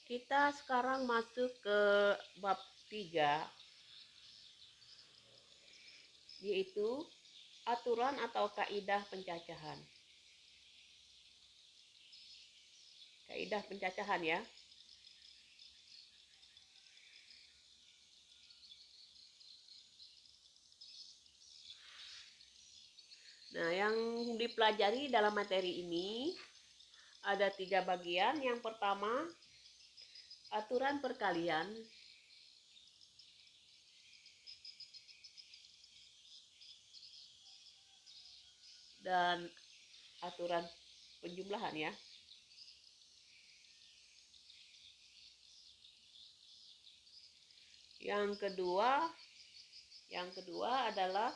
Kita sekarang masuk ke bab 3, yaitu aturan atau kaidah pencacahan. Kaidah pencacahan ya. Nah, yang dipelajari dalam materi ini ada 3 bagian. Yang pertama, aturan perkalian. Dan aturan penjumlahan ya. Yang kedua adalah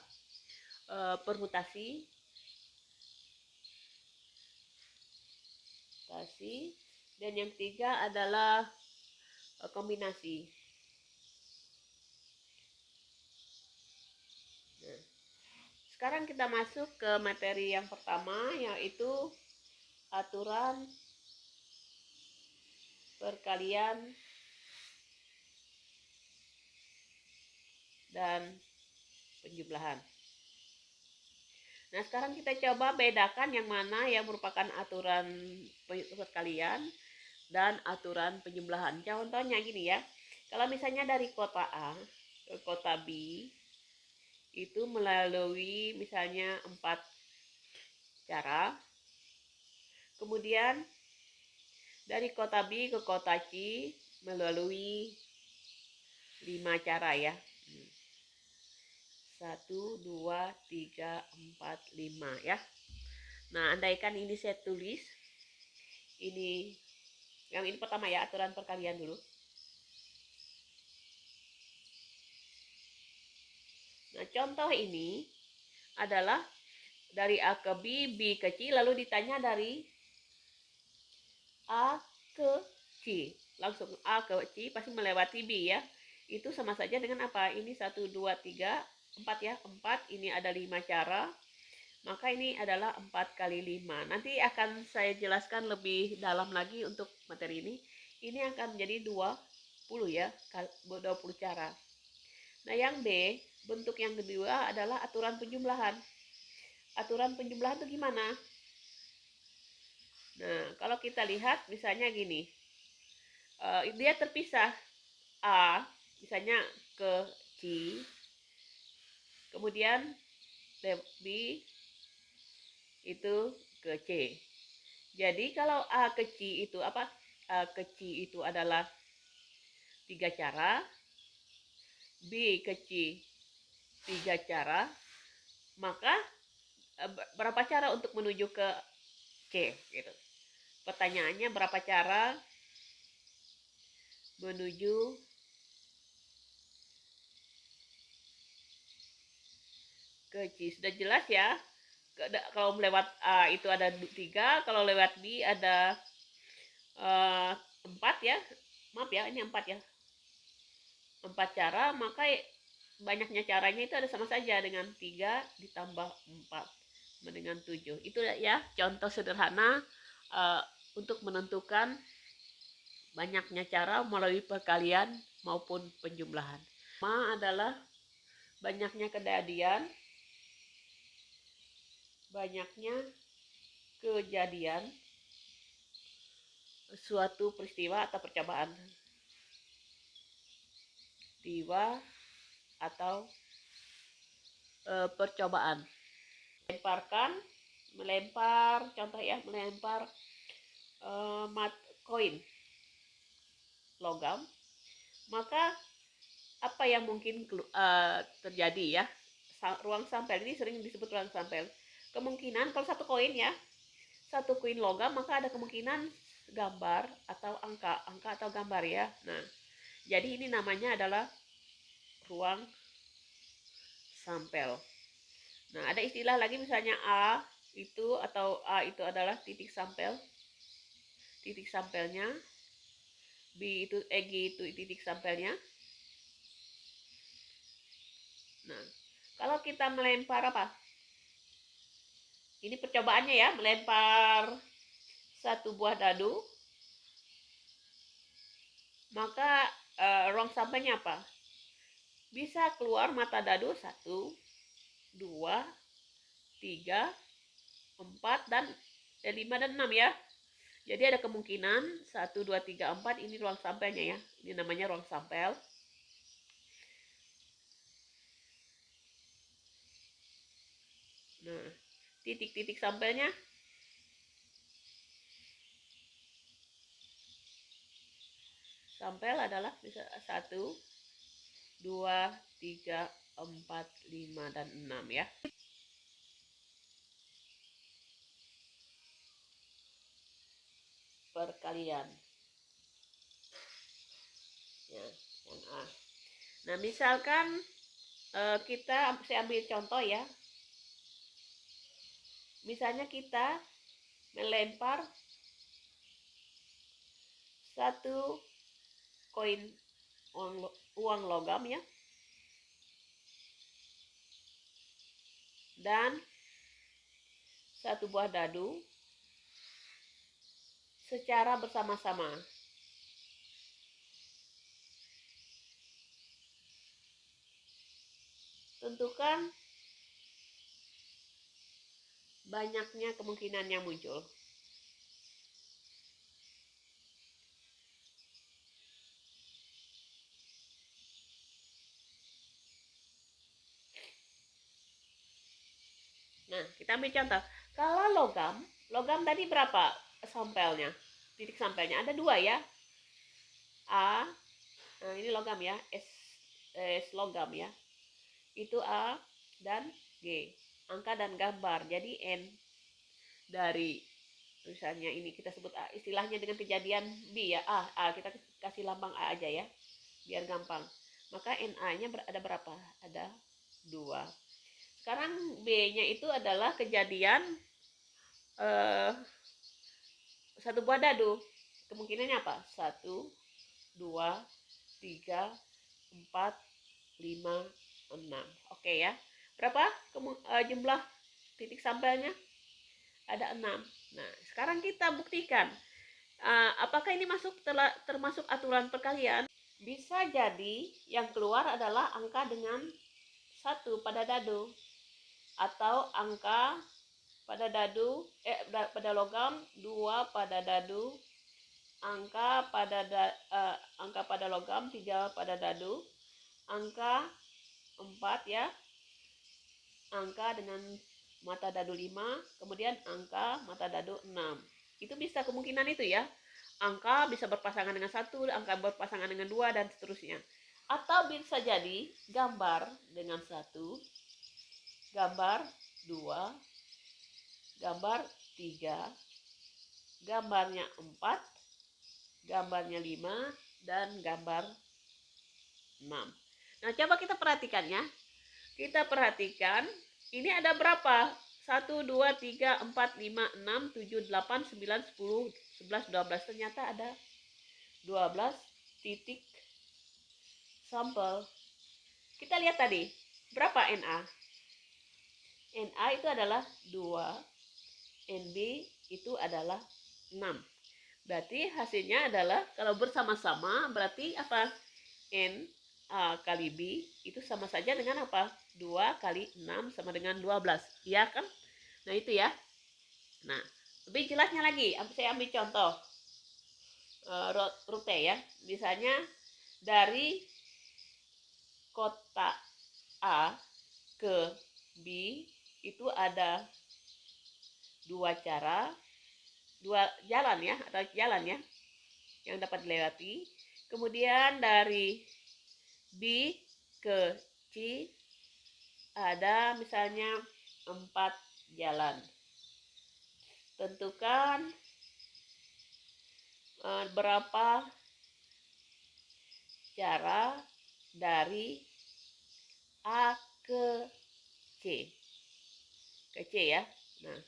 permutasi. Dan yang ketiga adalah kombinasi. Nah, sekarang kita masuk ke materi yang pertama, yaitu aturan perkalian dan penjumlahan. Nah, sekarang kita coba bedakan yang mana yang merupakan aturan perkalian dan aturan penjumlahan. Contohnya gini ya, kalau misalnya dari kota A ke kota B, itu melalui misalnya 4 cara. Kemudian dari kota B ke kota C melalui 5 cara ya. 1, 2, 3, 4, 5 ya. Nah, andaikan ini saya tulis, ini yang ini pertama ya, aturan perkalian dulu. Nah, contoh ini adalah dari A ke B, B ke C, lalu ditanya dari A ke C. Langsung A ke C pasti melewati B ya. Itu sama saja dengan apa? Ini 1, 2, 3, 4 ya. 4, ini ada 5 cara. Maka ini adalah 4 kali 5. Nanti akan saya jelaskan lebih dalam lagi untuk materi ini. Ini akan menjadi 20 ya, 20 cara. Nah, yang B, bentuk yang kedua adalah aturan penjumlahan. Aturan penjumlahan itu gimana? Nah, kalau kita lihat misalnya gini, dia terpisah. A, misalnya ke C, kemudian B itu ke C. Jadi kalau A ke C itu apa? A ke C itu adalah 3 cara, B ke C 3 cara, maka berapa cara untuk menuju ke C gitu. Pertanyaannya berapa cara menuju ke C? Sudah jelas ya. Kalau melewat A itu ada 3, kalau lewat B ada 4 ya. Maaf ya, ini 4 ya. 4 cara, maka banyaknya caranya itu ada sama saja dengan 3 ditambah 4 dengan 7. Itu ya contoh sederhana untuk menentukan banyaknya cara melalui perkalian maupun penjumlahan. Pertama adalah banyaknya kejadian suatu peristiwa atau percobaan. Peristiwa atau percobaan. Melempar, contoh ya, melempar koin logam, maka apa yang mungkin terjadi ya? Ruang sampel ini sering disebut ruang sampel. Kemungkinan kalau satu koin ya, satu koin logam, maka ada kemungkinan gambar atau angka atau gambar ya. Nah, jadi ini namanya adalah ruang sampel. Nah, ada istilah lagi misalnya A itu adalah titik sampel. Titik sampelnya. G itu titik sampelnya. Nah, kalau kita melempar apa? Ini percobaannya ya, melempar satu buah dadu. maka ruang sampelnya apa? Bisa keluar mata dadu 1, 2, 3, 4, dan 5 dan 6 ya. Jadi ada kemungkinan 1, 2, 3, 4 ini ruang sampelnya ya. Ini namanya ruang sampel. Nah, titik-titik sampelnya sampel adalah bisa 1, 2, 3, 4, 5, dan 6 ya. Perkalian. Ya, yang A. Nah, misalkan saya ambil contoh ya. Misalnya kita melempar satu koin uang logam ya, dan satu buah dadu secara bersama-sama. Tentukan banyaknya kemungkinan yang muncul. Nah, kita ambil contoh. Kalau logam tadi berapa sampelnya? Titik sampelnya ada 2 ya. A, nah ini logam ya, S logam ya. Itu A dan G. Angka dan gambar. Jadi N dari misalnya ini kita sebut A, istilahnya dengan kejadian B ya. A kita kasih lambang A aja ya. Biar gampang. Maka NA-nya ada berapa? Ada 2. Sekarang B-nya itu adalah kejadian satu buah dadu. Kemungkinannya apa? 1, 2, 3, 4, 5, 6. Oke ya. Berapa jumlah titik sampelnya? Ada 6. Nah, sekarang kita buktikan. Apakah ini termasuk aturan perkalian? Bisa jadi yang keluar adalah angka dengan 1 pada dadu, atau angka pada dadu pada logam 2 pada dadu, angka pada logam 3 pada dadu, angka 4 ya, angka dengan mata dadu 5, kemudian angka mata dadu 6. Itu bisa kemungkinan itu ya. Angka bisa berpasangan dengan 1, angka berpasangan dengan 2, dan seterusnya. Atau bisa jadi gambar dengan 1, gambar 2, gambar 3, gambarnya 4, gambarnya 5, dan gambar 6. Nah, coba kita perhatikan ya. Kita perhatikan, ini ada berapa? 1, 2, 3, 4, 5, 6, 7, 8, 9, 10, 11, 12. Ternyata ada 12 titik sampel. Kita lihat tadi, berapa NA? NA itu adalah 2, NB itu adalah 6. Berarti hasilnya adalah kalau bersama-sama berarti apa? N A kali B itu sama saja dengan apa? 2 kali 6 sama dengan 12. Iya kan? Nah, itu ya. Nah, lebih jelasnya lagi, saya ambil contoh rute ya. Misalnya dari kota A ke B itu ada 2 cara, 2 jalan ya, atau jalan ya yang dapat dilewati. Kemudian dari B ke C ada misalnya 4 jalan. Tentukan berapa cara dari A ke C. Ke C ya. Nah,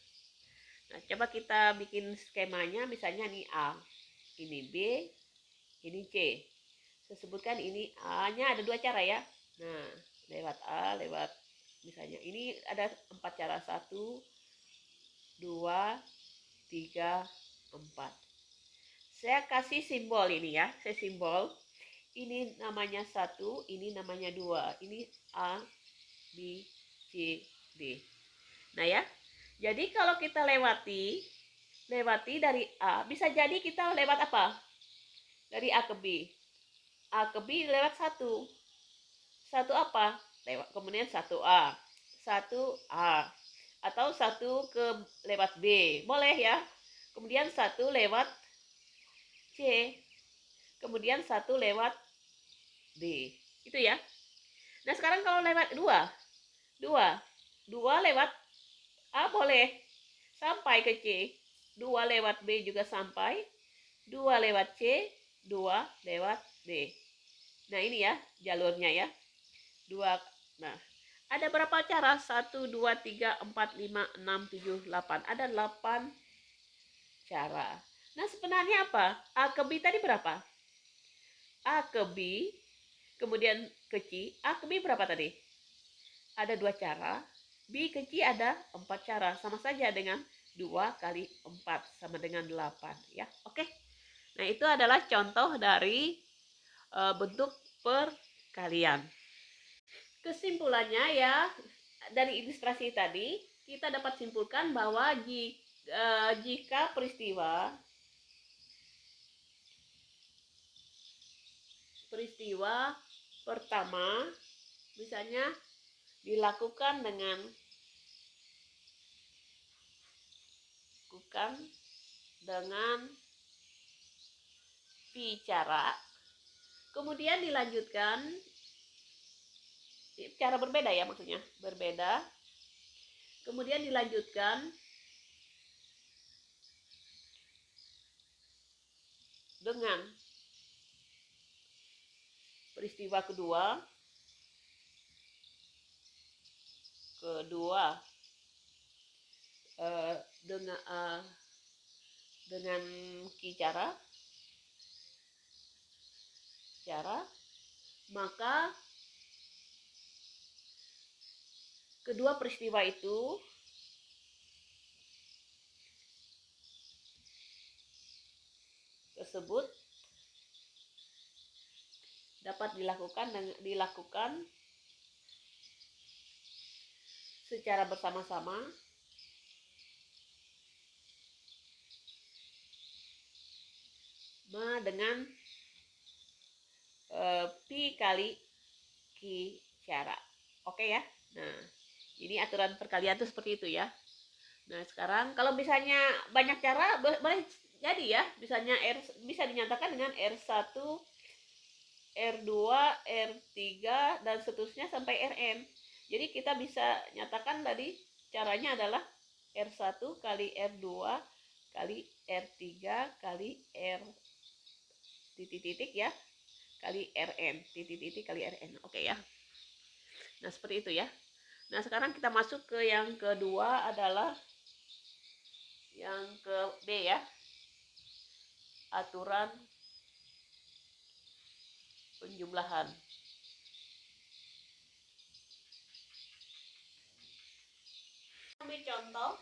coba kita bikin skemanya. Misalnya ini A, ini B, ini C. Saya sebutkan ini A-nya ada 2 cara ya. Nah, lewat A, lewat misalnya ini ada 4 cara. 1, 2, 3, 4. Saya kasih simbol ini ya, saya simbol. Ini namanya 1, ini namanya 2. Ini A, B, C, D. Nah ya, jadi kalau kita lewati dari A, bisa jadi kita lewat apa? Dari A ke B. A ke B lewat 1. 1 apa? Lewat, kemudian 1A. 1A. Atau 1 ke lewat B. Boleh ya. Kemudian 1 lewat C. Kemudian 1 lewat D. Itu ya. Nah, sekarang kalau lewat 2. 2. 2 lewat A boleh. Sampai ke C. 2 lewat B juga sampai. 2 lewat C. 2 lewat D. Nah, ini ya jalurnya ya. 2. Nah, ada berapa cara? 1, 2, 3, 4, 5, 6, 7, 8. Ada 8 cara. Nah, sebenarnya apa? A ke B tadi berapa? A ke B, kemudian ke C. A ke B berapa tadi? Ada 2 cara. B ke C ada 4 cara. Sama saja dengan 2 kali 4 sama dengan 8 ya. Oke. Nah, itu adalah contoh dari bentuk perkalian. Kesimpulannya ya, dari ilustrasi tadi kita dapat simpulkan bahwa jika peristiwa pertama misalnya dilakukan dengan bicara, kemudian dilanjutkan cara berbeda ya, maksudnya berbeda, kemudian dilanjutkan dengan peristiwa kedua eh, dengan eh, dengan cara, maka kedua peristiwa itu tersebut dapat dilakukan secara bersama-sama dengan pi kali ki cara. Oke ya. Nah, ini aturan perkalian itu seperti itu ya. Nah, sekarang kalau misalnya banyak cara boleh jadi ya. Misalnya bisa dinyatakan dengan R1, R2, R3 dan seterusnya sampai Rn. Jadi kita bisa nyatakan tadi caranya adalah R1 kali R2 kali R3 kali R titik-titik ya kali Rn titik-titik kali Rn. Oke ya. Nah, seperti itu ya. Nah, sekarang kita masuk ke yang kedua adalah yang ke B ya. Aturan penjumlahan. Ambil contoh,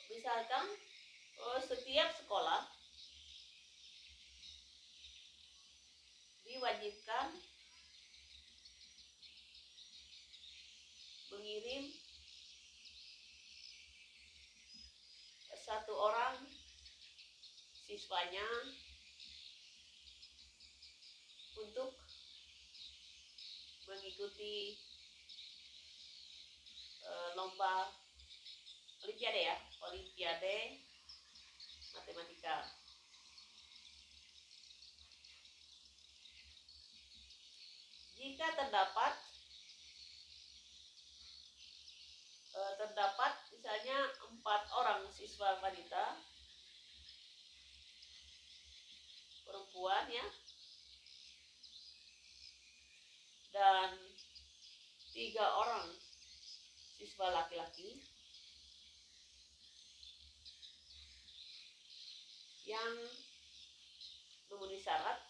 misalkan setiap sekolah diwajibkan mengirim 1 orang siswanya untuk mengikuti lomba olimpiade matematika. Jika terdapat misalnya 4 orang siswa wanita perempuan ya, dan 3 orang siswa laki-laki yang memenuhi syarat,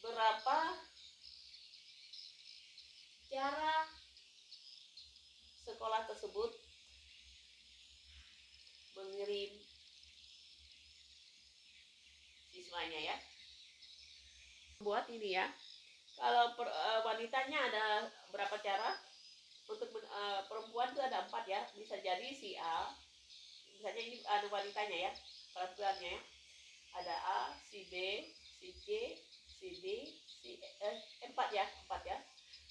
berapa cara sekolah tersebut mengirim siswanya ya. Buat ini ya. Kalau wanitanya ada berapa cara? Untuk perempuan itu ada 4 ya. Bisa jadi si A, misalnya ini ada wanitanya ya, perempuannya ya. Ada A, si B, si C, si D, si 4 ya, 4 ya.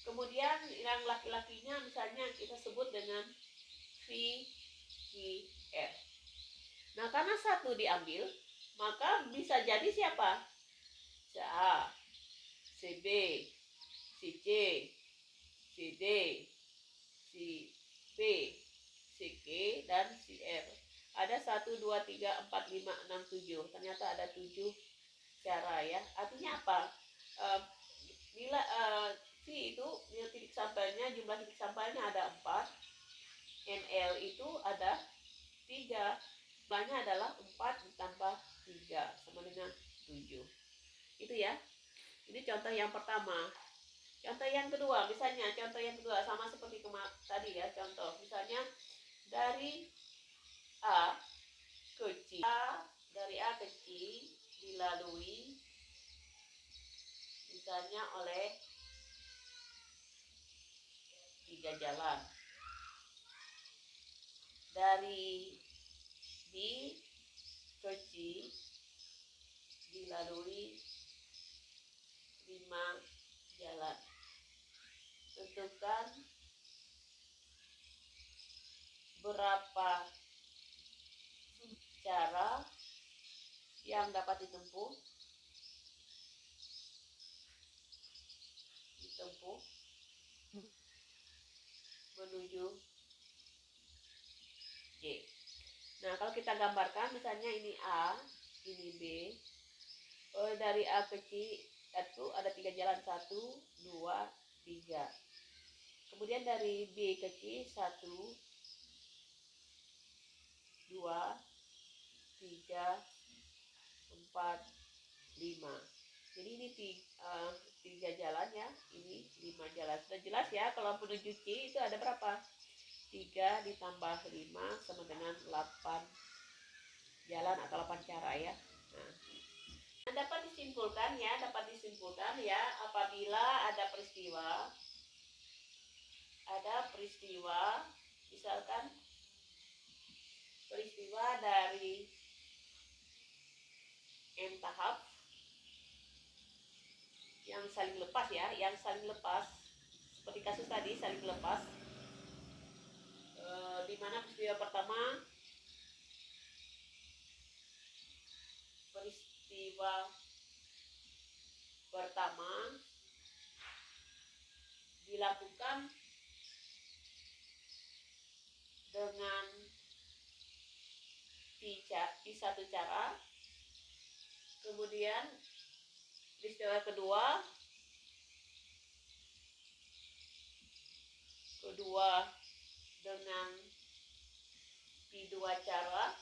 Kemudian yang laki-lakinya misalnya kita sebut dengan V, Q, R. Nah, karena satu diambil, maka bisa jadi siapa? Si A, si B, si C, si D, si P, si Q, dan si R. Ada 1, 2, 3, 4, 5, 6, 7. Ternyata ada 7 cara ya. Artinya apa? Nilai V itu nilai titik sampainya, jumlah titik sampainya ada 4. NL itu ada 3. Jumlahnya adalah 4 ditambah 3 sama dengan 7. Itu ya. Ini contoh yang pertama. Contoh yang kedua, misalnya contoh yang kedua sama seperti tadi ya, contoh misalnya dari A ke C. Dari A ke C dilalui misalnya oleh 3 jalan. Dari B ke C dilalui 5 jalan. Tentukan berapa cara yang dapat ditempuh menuju C. Nah, kalau kita gambarkan misalnya ini A, ini B. Dari A ke C itu ada 3 jalan, 1, 2, 3. Kemudian dari B ke C 1, 2, 3, 4, 5. Jadi ini 3 jalan ya, ini 5 jalan. Sudah jelas ya, kalau menuju C itu ada berapa? 3 ditambah 5 sama dengan 8 jalan atau 8 cara ya. Nah, dapat disimpulkan ya, apabila ada peristiwa misalkan peristiwa dari M tahap yang saling lepas ya, seperti kasus tadi saling lepas, di mana peristiwa pertama dilakukan dengan satu cara, kemudian peristiwa kedua dengan 2 cara,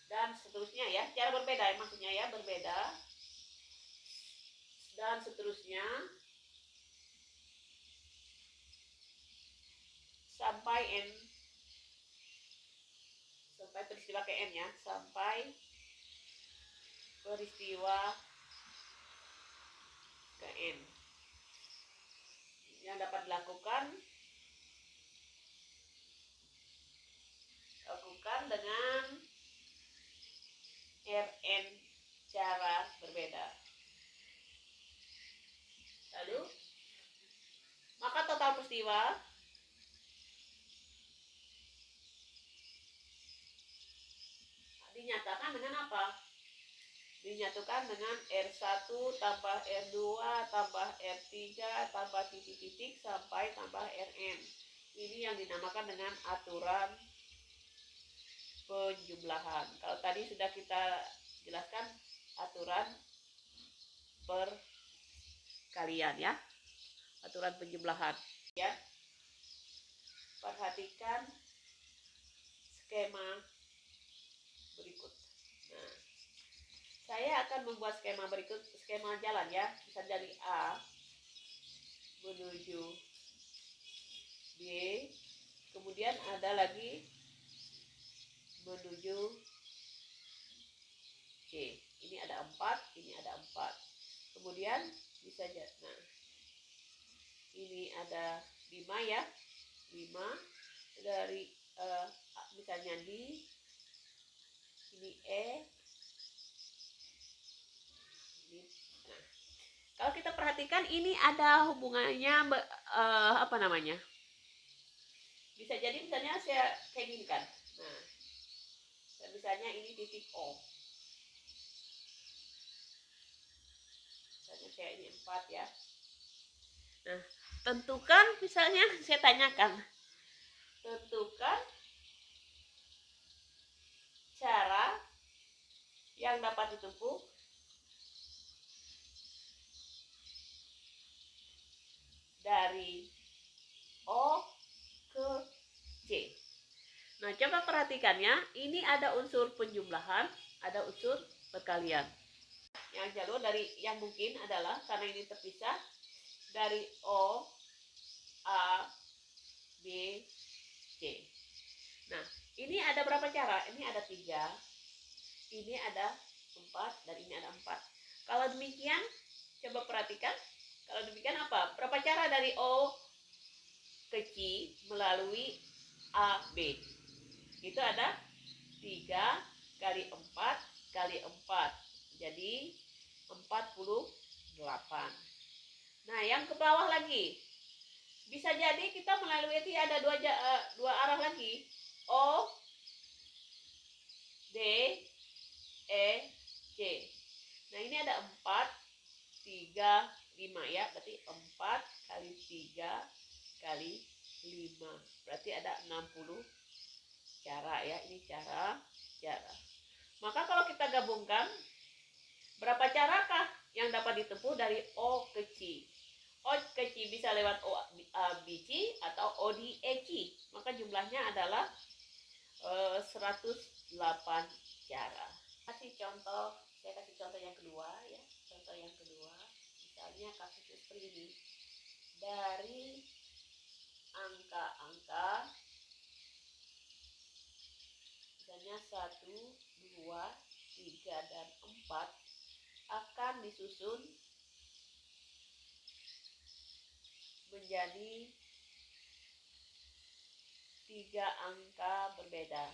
dan seterusnya ya, cara berbeda maksudnya ya, berbeda, dan seterusnya sampai peristiwa ke N ya, sampai peristiwa ke N yang dapat dilakukan dengan Rn cara berbeda. Lalu maka total peristiwa dinyatakan dengan apa? Dinyatakan dengan R1 tambah R2 tambah R3 tambah titik-titik sampai tambah Rn. Ini yang dinamakan dengan aturan penjumlahan. Kalau tadi sudah kita jelaskan aturan perkalian ya, aturan penjumlahan ya. Perhatikan skema berikut. Nah, saya akan membuat skema jalan ya, bisa dari A menuju B, kemudian ada lagi menuju C. Ini ada 4, ini ada 4. Kemudian bisa jadi, nah, ini ada 5 ya. 5 dari misalnya D, ini E, ini. Nah, kalau kita perhatikan ini ada hubungannya apa namanya? Bisa jadi misalnya saya kayak gini kan. Nah, misalnya ini titik O. Misalnya kayak ini 4 ya. Nah, tentukan misalnya saya tanyakan. Tentukan cara yang dapat ditempuh dari O ke C. Nah, coba perhatikannya, ini ada unsur penjumlahan, ada unsur perkalian. Yang jalur dari yang mungkin adalah karena ini terpisah dari O, A, B, C. Nah, ini ada berapa cara? Ini ada 3, ini ada 4, dan ini ada 4. Kalau demikian, coba perhatikan. Kalau demikian apa? Berapa cara dari O ke C melalui A, B? Itu ada 3 kali 4 kali 4. Jadi 48. Nah, yang ke bawah lagi. Bisa jadi kita melalui itu ada dua arah lagi. O, D, E, C. Nah, ini ada 4, 3, 5 ya. Berarti 4 kali 3 kali 5. Berarti ada 60 cara ya. Ini cara. Maka kalau kita gabungkan, berapa carakah yang dapat ditempuh dari O ke C? O ke C bisa lewat O B C atau O D E C. Maka jumlahnya adalah 108 cara. Saya kasih contoh yang kedua ya. Contoh yang kedua, misalnya kasusnya seperti ini. Dari angka-angka misalnya 1, 2, 3, dan 4 akan disusun menjadi 3 angka berbeda.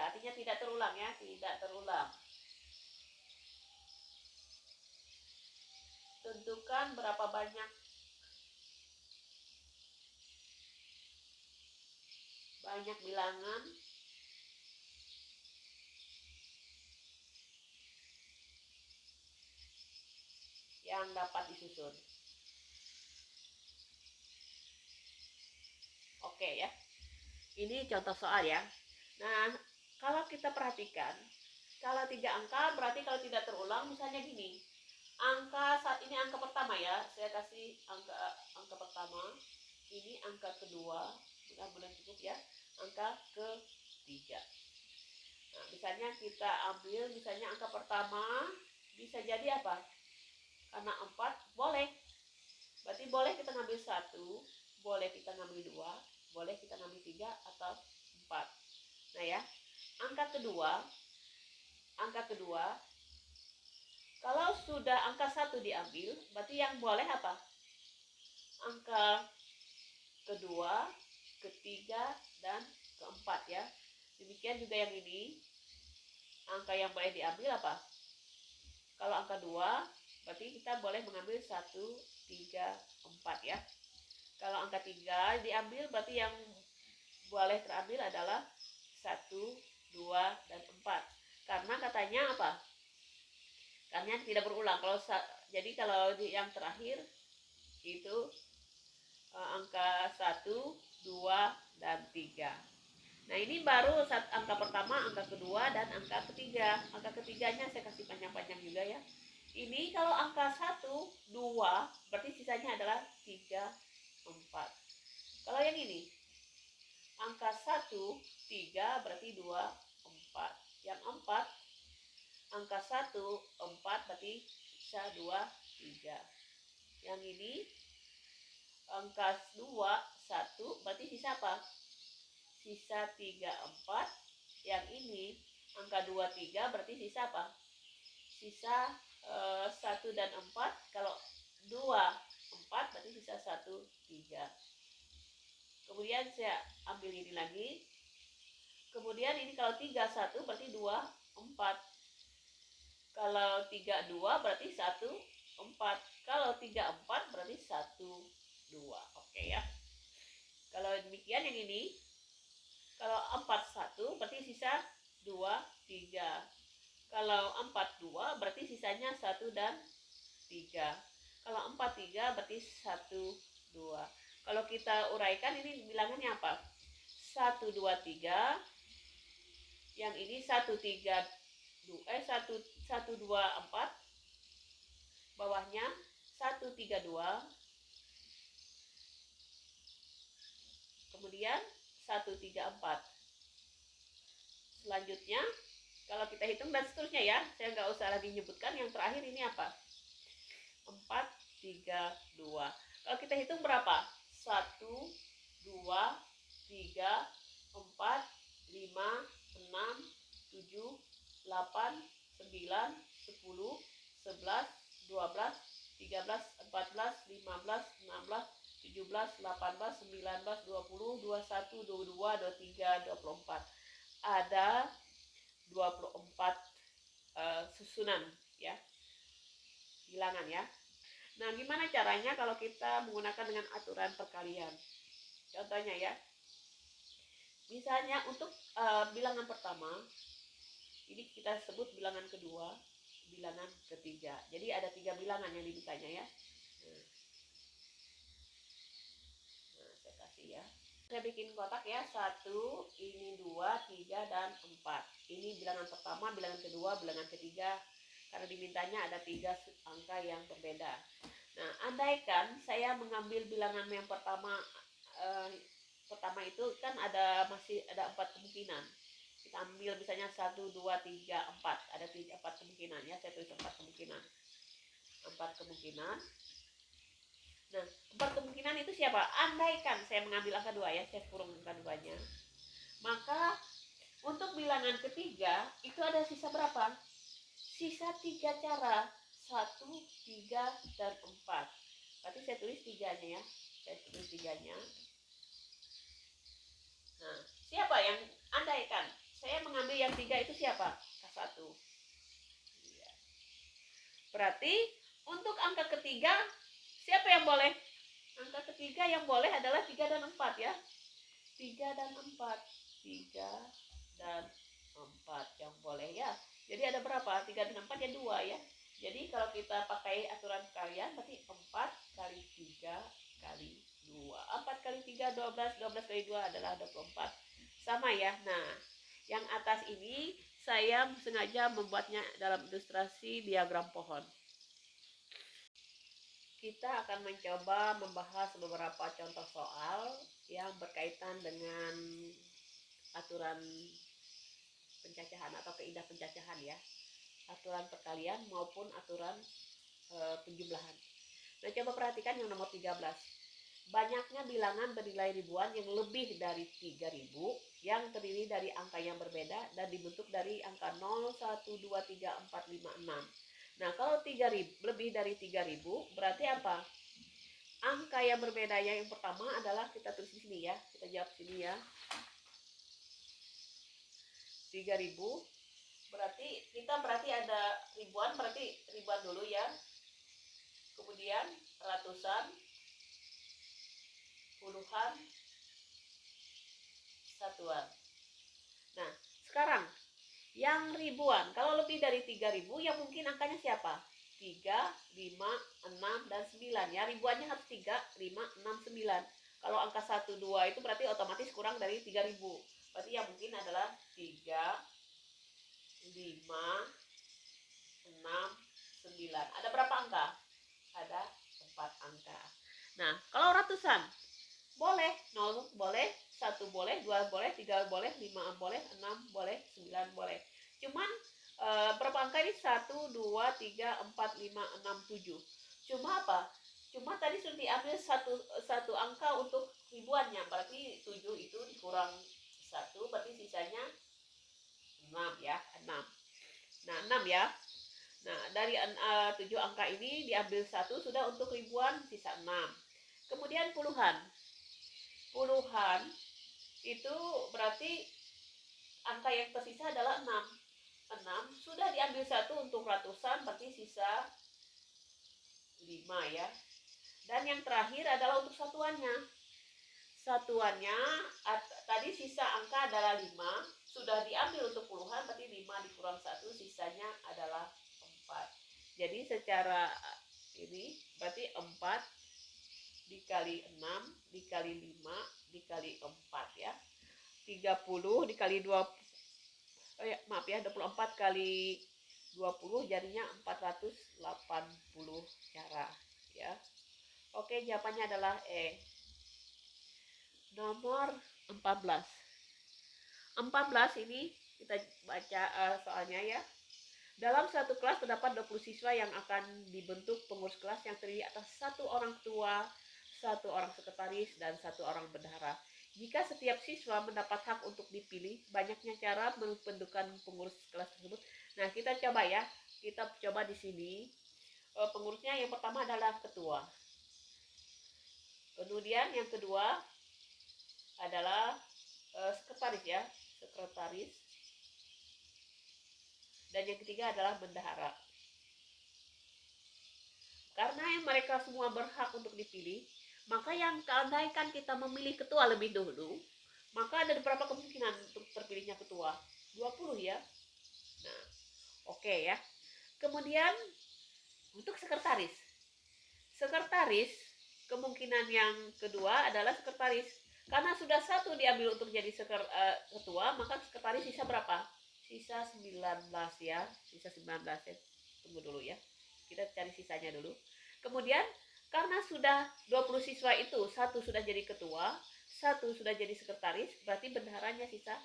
Artinya tidak terulang ya, tidak terulang. Tentukan berapa banyak bilangan yang dapat disusun. Oke ya. Ini contoh soal ya. Nah, kalau kita perhatikan, kalau 3 angka berarti kalau tidak terulang, misalnya gini. Angka saat ini angka pertama ya. Saya kasih angka pertama. Ini angka kedua. Mudah-mudahan cukup ya. Angka ketiga. Nah, misalnya kita ambil misalnya angka pertama bisa jadi apa? Karena 4 boleh. Berarti boleh kita ngambil 1, boleh kita ngambil 2, boleh kita ngambil 3 atau 4. Nah ya, angka kedua, kalau sudah angka 1 diambil, berarti yang boleh apa? Angka kedua, ketiga, dan keempat ya. Demikian juga yang ini, angka yang boleh diambil apa? Kalau angka 2, berarti kita boleh mengambil 1, 3, 4 ya. Kalau angka 3 diambil, berarti yang boleh terambil adalah 1, 2, dan 4. Karena katanya apa? Karena tidak berulang. Jadi kalau yang terakhir itu angka 1, 2, dan 3. Nah, ini baru angka pertama, angka kedua, dan angka ketiga. Angka ketiganya saya kasih panjang-panjang juga ya. Ini kalau angka 1, 2, berarti sisanya adalah 3, 4. Kalau yang ini, angka 1, 3, berarti 2, 4. Yang 4, angka 1, 4, berarti sisa 2, 3. Yang ini, angka 2, 1, berarti sisa apa? sisa 34. Yang ini angka 23 berarti sisa apa? Sisa 1 dan 4. Kalau 2, 4 berarti sisa 1, 3. Kemudian saya ambil ini lagi. Kemudian ini kalau 3, 1 berarti 2, 4. Kalau 3, 2 berarti 1, 4. Kalau 3, 4 berarti 1, 2. Oke ya. Kalau demikian yang ini, kalau 4, 1 berarti sisa 2, 3. Kalau 4, 2 berarti sisanya 1 dan 3. Kalau 4, 3 berarti 1, 2. Kalau kita uraikan ini bilangannya apa? 1, 2, 3. Yang ini 1, 3, 1, 2, 4. Bawahnya 1, 3, 2. Kemudian 1, 3, 4. Selanjutnya kalau kita hitung dan seterusnya ya, saya nggak usah lagi menyebutkan. Yang terakhir ini apa? 4, 3, 2. Kalau kita hitung berapa? 1, 2, 3, 4, 5, 6, 7, 8, 9, 10, 11, 12, 13, 14, 15, 16, 17, 18, 19, 20, 21, 22, 23, 24. Ada 24 susunan ya, bilangan ya. Nah, gimana caranya kalau kita menggunakan dengan aturan perkalian? Contohnya ya, misalnya untuk bilangan pertama, ini kita sebut bilangan kedua, bilangan ketiga. Jadi ada 3 bilangan yang dimintanya ya. Nah, saya kasih ya. Saya bikin kotak ya, 1, ini 2, 3, dan 4. Ini bilangan pertama, bilangan kedua, bilangan ketiga. Karena dimintanya ada 3 angka yang berbeda. Nah, andaikan saya mengambil bilangan yang pertama, itu kan masih ada 4 kemungkinan. Kita ambil misalnya 1, 2, 3, 4. Ada 4 kemungkinan ya, saya tulis 4 kemungkinan. 4 kemungkinan. Nah, 4 kemungkinan itu siapa? Andaikan saya mengambil angka 2 ya, saya kurung angka 2-nya. Maka untuk bilangan ketiga itu ada sisa berapa? Sisa 3 cara. 1, 3, dan 4. Berarti saya tulis 3-nya ya. Saya tulis 3-nya. Nah, siapa yang andaikan? Saya mengambil yang 3 itu siapa? K1. Berarti untuk angka ketiga siapa yang boleh? Angka ketiga yang boleh adalah 3 dan 4 ya. 3 dan 4. 3 dan 4 yang boleh ya. Jadi ada berapa? 3 dan 4 ya 2 ya. Jadi kalau kita pakai aturan perkalian berarti 4 kali 3 kali 2. 4 kali 3 12, 12 kali 2 adalah 24. Sama ya. Nah, yang atas ini saya sengaja membuatnya dalam ilustrasi diagram pohon. Kita akan mencoba membahas beberapa contoh soal yang berkaitan dengan aturan pencacahan atau kaidah pencacahan ya, aturan perkalian maupun aturan penjumlahan. Nah, coba perhatikan yang nomor 13. Banyaknya bilangan bernilai ribuan yang lebih dari 3000 yang terdiri dari angka yang berbeda dan dibentuk dari angka 0, 1, 2, 3, 4, 5, 6. Nah, kalau 3000 lebih dari 3000 berarti apa? Angka yang berbeda yang pertama adalah kita tulis di sini ya. Kita jawab sini ya. 3000 berarti ada ribuan, berarti ribuan dulu ya. Kemudian ratusan, puluhan, satuan. Nah, sekarang yang ribuan, kalau lebih dari 3000 yang mungkin angkanya siapa? 3, 5, 6, dan 9 ya. Ribuannya harus 3, 5, 6, 9. Kalau angka 1, 2 itu berarti otomatis kurang dari 3000. Berarti yang mungkin adalah 3, 5, 6, 9. Ada berapa angka? Ada 4 angka. Nah, kalau ratusan, boleh 0 boleh, 1 boleh, 2 boleh, 3 boleh, 5 boleh, 6 boleh, 9 boleh. Cuman berapa angka ini? 1, 2, 3, 4, 5, 6, 7. Cuma apa? Cuma tadi sudah diambil satu angka untuk ribuannya, berarti 7 itu dikurang 1, berarti sisanya 6 ya, 6. Nah, 6 ya. Nah, dari 7 angka ini diambil 1 sudah untuk ribuan, sisa 6. Kemudian puluhan. Puluhan itu berarti angka yang tersisa adalah 6. 6 sudah diambil 1 untuk ratusan, berarti sisa 5 ya. Dan yang terakhir adalah untuk satuannya. Satuannya tadi sisa angka adalah 5, sudah diambil untuk puluhan, berarti 5 dikurang 1, sisanya adalah 4. Jadi secara ini berarti 4 dikali 6 dikali 5 dikali 4 ya. 30 dikali 2, maaf ya, 24 kali 20 jadinya 480 cara ya. Oke, jawabannya adalah E. Nomor 14. 14 ini kita baca soalnya ya. Dalam satu kelas terdapat 20 siswa yang akan dibentuk pengurus kelas yang terdiri atas 1 orang ketua, 1 orang sekretaris, dan 1 orang bendahara. Jika setiap siswa mendapat hak untuk dipilih, banyaknya cara pembentukan pengurus kelas tersebut. Nah, kita coba ya. Kita coba di sini. Pengurusnya yang pertama adalah ketua. Kemudian yang kedua adalah sekretaris ya, sekretaris. Dan yang ketiga adalah bendahara. Karena mereka semua berhak untuk dipilih, maka yang keandaikan kita memilih ketua lebih dulu, maka ada beberapa kemungkinan untuk terpilihnya ketua. 20 ya. Nah, oke ya. Kemudian untuk sekretaris. Sekretaris, kemungkinan yang kedua adalah sekretaris. Karena sudah 1 diambil untuk jadi ketua, maka sekretaris sisa berapa? Sisa 19 ya. Sisa 19 ya. Tunggu dulu ya. Kita cari sisanya dulu. Kemudian karena sudah 20 siswa itu, 1 sudah jadi ketua, 1 sudah jadi sekretaris, berarti bendaharanya sisa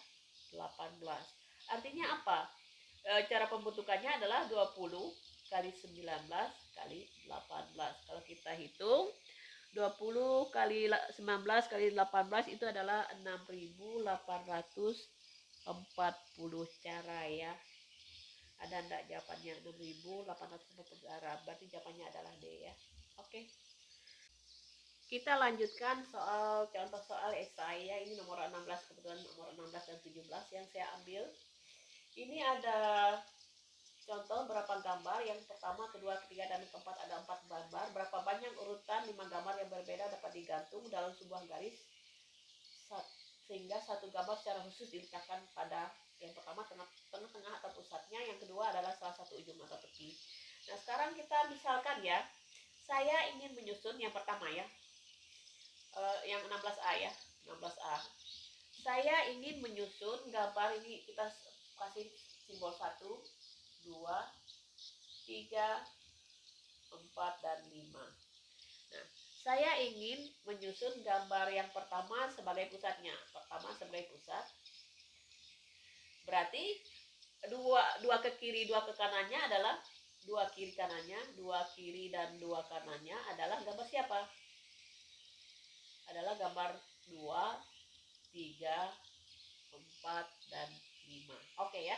18. Artinya apa? Cara pembentukannya adalah 20 kali 19 kali 18. Kalau kita hitung 20 kali 19 kali 18 itu adalah 6.840 cara ya. Ada enggak jawabannya? 6.840 cara. Berarti jawabannya adalah D ya. Oke. Kita lanjutkan contoh soal esai ya. Ini nomor 16, kebetulan nomor 16 dan 17 yang saya ambil. Ini ada contoh berapa gambar. Yang pertama, kedua, ketiga, dan keempat ada 4 gambar. Berapa banyak urutan 5 gambar yang berbeda dapat digantung dalam sebuah garis sehingga satu gambar secara khusus diletakkan pada yang pertama tengah-tengah atau pusatnya, yang kedua adalah salah satu ujung atau tepi. Nah, sekarang kita misalkan ya, saya ingin menyusun yang pertama ya, yang 16A ya, 16A. Saya ingin menyusun gambar ini, kita kasih simbol 1, 2, 3, 4, dan 5. Nah, saya ingin menyusun gambar yang pertama sebagai pusatnya. Pertama sebagai pusat. Berarti dua ke kiri, dua ke kanannya adalah dua kiri kanannya, dua kiri dan dua kanannya adalah gambar siapa? Adalah gambar 2, 3, 4, dan 5. Oke ya.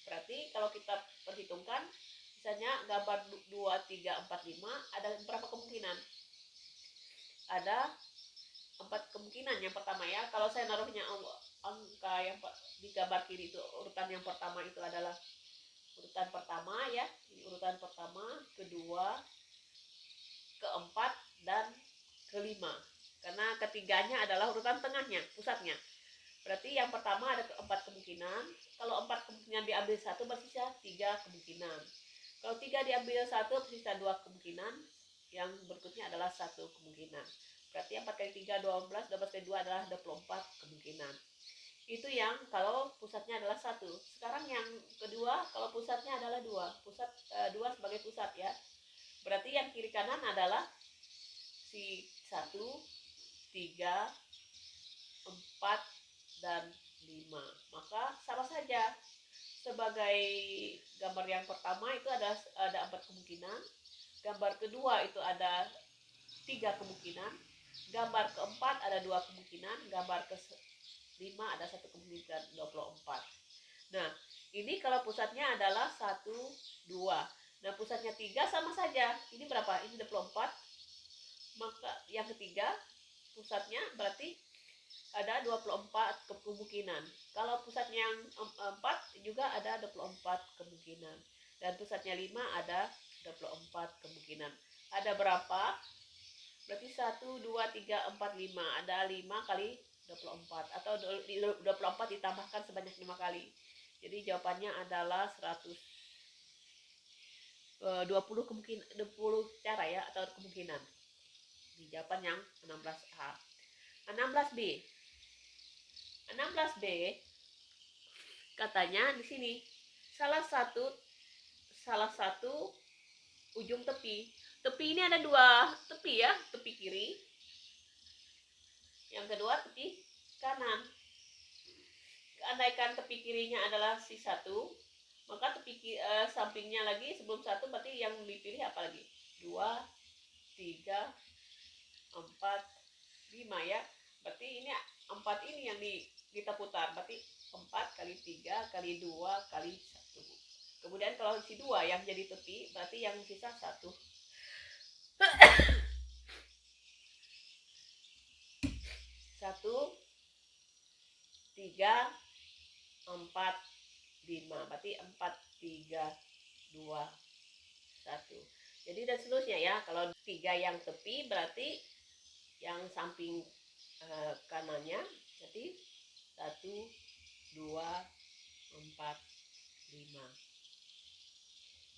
Berarti kalau kita perhitungkan, misalnya gambar 2, 3, 4, 5 ada berapa kemungkinan? Ada 4 kemungkinan. Yang pertama ya, kalau saya naruhnya angka yang di gambar kiri itu, urutan yang pertama itu adalah urutan pertama ya, ini urutan pertama, kedua, keempat, dan kelima. Karena ketiganya adalah urutan tengahnya, pusatnya. Berarti yang pertama ada 4 kemungkinan. Kalau 4 kemungkinan diambil 1, bersisa 3 kemungkinan. Kalau 3 diambil 1, bersisa 2 kemungkinan. Yang berikutnya adalah 1 kemungkinan. Berarti 4 kali 3, 12, 12 kali 2 adalah 24 kemungkinan. Itu yang kalau pusatnya adalah 1. Sekarang yang kedua, kalau pusatnya adalah 2. Pusat 2 sebagai pusat ya. Berarti yang kiri kanan adalah si 1, 3, 4, dan 5. Maka sama saja. Sebagai gambar yang pertama itu ada 4 kemungkinan. Gambar kedua itu ada 3 kemungkinan. Gambar keempat ada 2 kemungkinan. Gambar 5 ada satu kemungkinan 24. Nah, ini kalau pusatnya adalah 1, 2. Nah, pusatnya 3 sama saja. Ini berapa? Ini 24. Maka yang ketiga pusatnya berarti ada 24 kemungkinan. Kalau pusatnya yang 4 juga ada 24 kemungkinan. Dan pusatnya 5 ada 24 kemungkinan. Ada berapa? Berarti 1, 2, 3, 4, 5. Ada 5 kali 24. Atau 24 ditambahkan sebanyak 5 kali. Jadi jawabannya adalah 120 kemungkinan, 20 cara ya, atau kemungkinan. Di jawaban yang 16A. 16B. 16B katanya di sini salah satu ujung tepi. Tepi ini ada dua tepi ya, tepi kiri. Yang kedua tepi kanan. Andaikan tepi kirinya adalah si 1, maka tepi sampingnya lagi sebelum 1 berarti yang dipilih apa lagi? 2, 3, 4, 5 ya. Berarti ini 4 ini yang kita putar. Berarti 4 kali 3 kali 2 kali 1. Kemudian kalau si 2 yang jadi tepi, berarti yang sisa 1. 1, 3, 4, 5. Berarti 4, 3, 2, 1. Jadi dan seterusnya ya. Kalau 3 yang tepi berarti yang samping kanannya jadi 1, 2, 4, 5.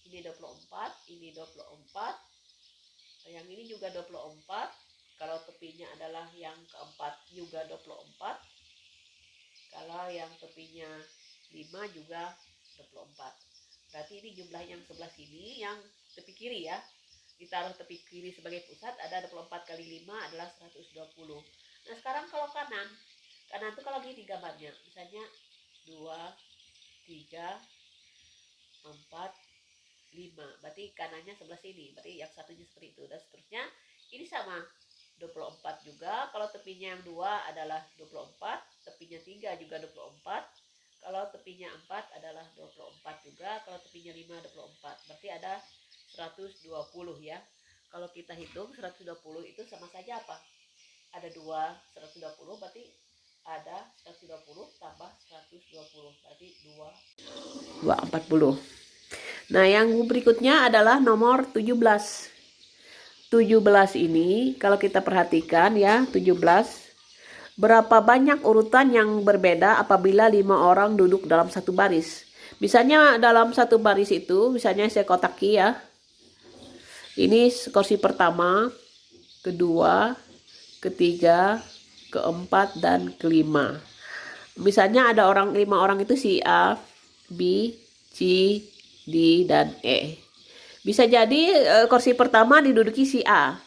Ini 24, ini 24. Yang ini juga 24. Kalau tepinya adalah yang keempat juga 24. Kalau yang tepinya 5 juga 24. Berarti ini jumlah yang sebelah sini yang tepi kiri ya. Ditaruh tepi kiri sebagai pusat, ada 24 kali 5 adalah 120. Nah sekarang kalau kanan itu kalau gini gambarnya, misalnya 2, 3, 4, 5. Berarti kanannya sebelah sini, berarti yang satunya seperti itu. Dan seterusnya ini sama 24 juga. Kalau tepinya yang 2 adalah 24, tepinya 3 juga 24. Kalau tepinya 4 adalah 24 juga. Kalau tepinya 5 24. Berarti ada 120 ya. Kalau kita hitung 120 itu sama saja apa? Ada 2 120 berarti ada 120 tambah 120 berarti 240. Nah, yang berikutnya adalah nomor 17. 17 ini kalau kita perhatikan ya, 17. Berapa banyak urutan yang berbeda apabila 5 orang duduk dalam satu baris? Misalnya dalam satu baris itu, misalnya saya kotaki ya. Ini kursi pertama, kedua, ketiga, keempat, dan kelima. Misalnya ada 5 orang itu si A, B, C, D, dan E. Bisa jadi kursi pertama diduduki si A,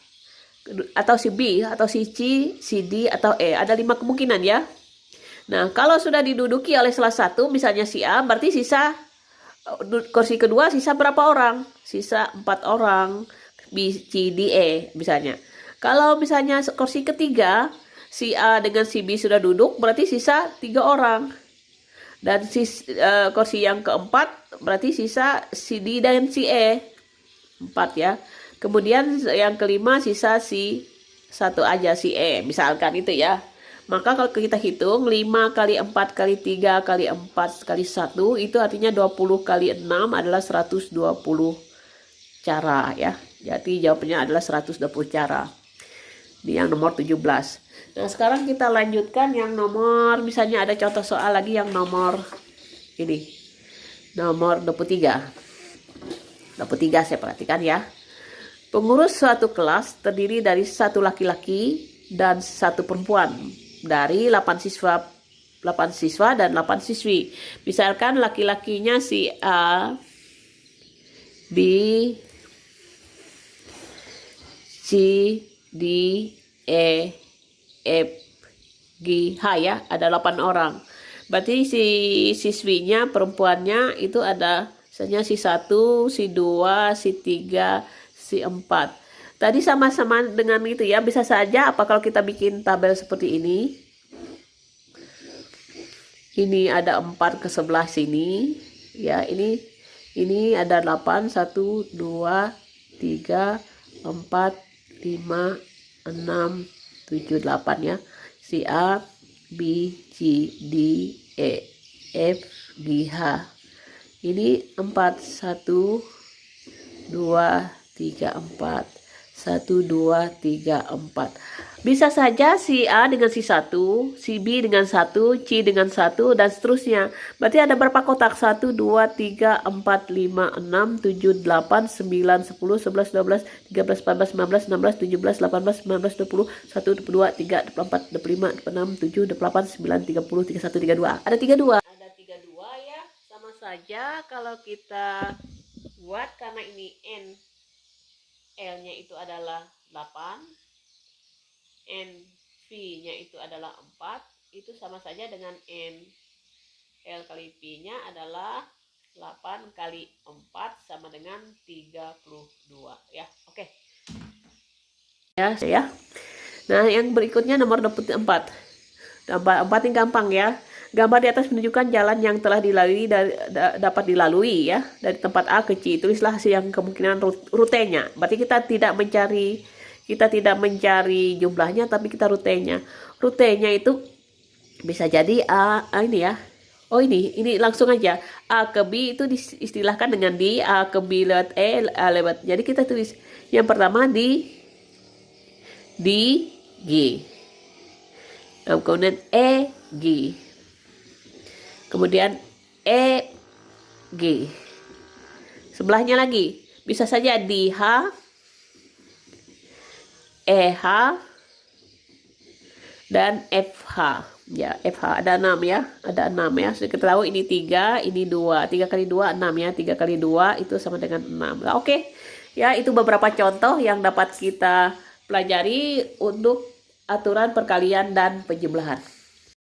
atau si B, atau si C, si D, atau E. Ada 5 kemungkinan ya. Nah, kalau sudah diduduki oleh salah satu, misalnya si A, berarti sisa kursi kedua sisa berapa orang? Sisa 4 orang. B, C, D, E misalnya. Kalau misalnya kursi ketiga, si A dengan si B sudah duduk, berarti sisa 3 orang. Dan kursi yang keempat, berarti sisa si D dan si E. 4 ya. Kemudian yang kelima sisa si 1 aja, si E. Misalkan itu ya. Maka kalau kita hitung 5 kali 4 kali 3 kali 4 kali 1 itu artinya 20 kali 6 adalah 120 cara ya. Jadi jawabannya adalah 120 cara. Ini yang nomor 17. Nah, sekarang kita lanjutkan yang nomor, misalnya ada contoh soal lagi yang nomor ini. Nomor 23. 23 saya perhatikan ya. Pengurus suatu kelas terdiri dari 1 laki-laki dan 1 perempuan. Dari 8 siswa dan 8 siswi. Misalkan laki-lakinya si A, B, C, D, E, F, G, H ya. Ada 8 orang. Berarti si siswinya, perempuannya itu ada misalnya si 1, si 2, si 3, si 4. Tadi sama-sama dengan itu ya, bisa saja apa kalau kita bikin tabel seperti ini. Ini ada 4 ke sebelah sini. Ya, ini ada 8, 1, 2, 3, 4, 5, 6, 7, 8 ya. Si A, B, C, D, E, F, G, H. Ini 4, 1, 2, 3, 4. 1, 2, 3, 4. Bisa saja si A dengan si 1, si B dengan 1, C dengan 1, dan seterusnya. Berarti ada berapa kotak? 1, 2, 3, 4, 5, 6, 7, 8, 9, 10, 11, 12, 13, 14, 15, 16, 17, 18, 19, 20, 1, 22, 3, 24, 25, 26, 7, 28, 9, 30, 31, 32. Ada 32. Ada 32 ya. Sama saja kalau kita buat, karena ini N, L-nya itu adalah 8, NV-nya itu adalah 4, itu sama saja dengan N L kali P-nya adalah 8 kali 4 sama dengan 32 ya. Oke. Ya. Nah, yang berikutnya nomor 24. 4 yang gampang ya. Gambar di atas menunjukkan jalan yang telah dilalui dapat dilalui ya, dari tempat A ke C. Tulislah yang kemungkinan rutenya. Berarti kita tidak mencari jumlahnya, tapi kita rutenya. Rutenya itu bisa jadi ini ya. Oh, ini langsung aja. A ke B itu diistilahkan dengan di, A ke B lewat E, A lewat. Jadi kita tulis yang pertama di G. Kemudian E, G. Kemudian E, G. Sebelahnya lagi. Bisa saja di H, EH, dan FH. Ya, FH ada 6 ya. Ada 6 ya. Sudah kita tahu ini 3, ini 2. 3 kali 2, 6 ya. 3 kali 2 itu sama dengan 6. Nah, oke. Ya, itu beberapa contoh yang dapat kita pelajari untuk aturan perkalian dan penjumlahan.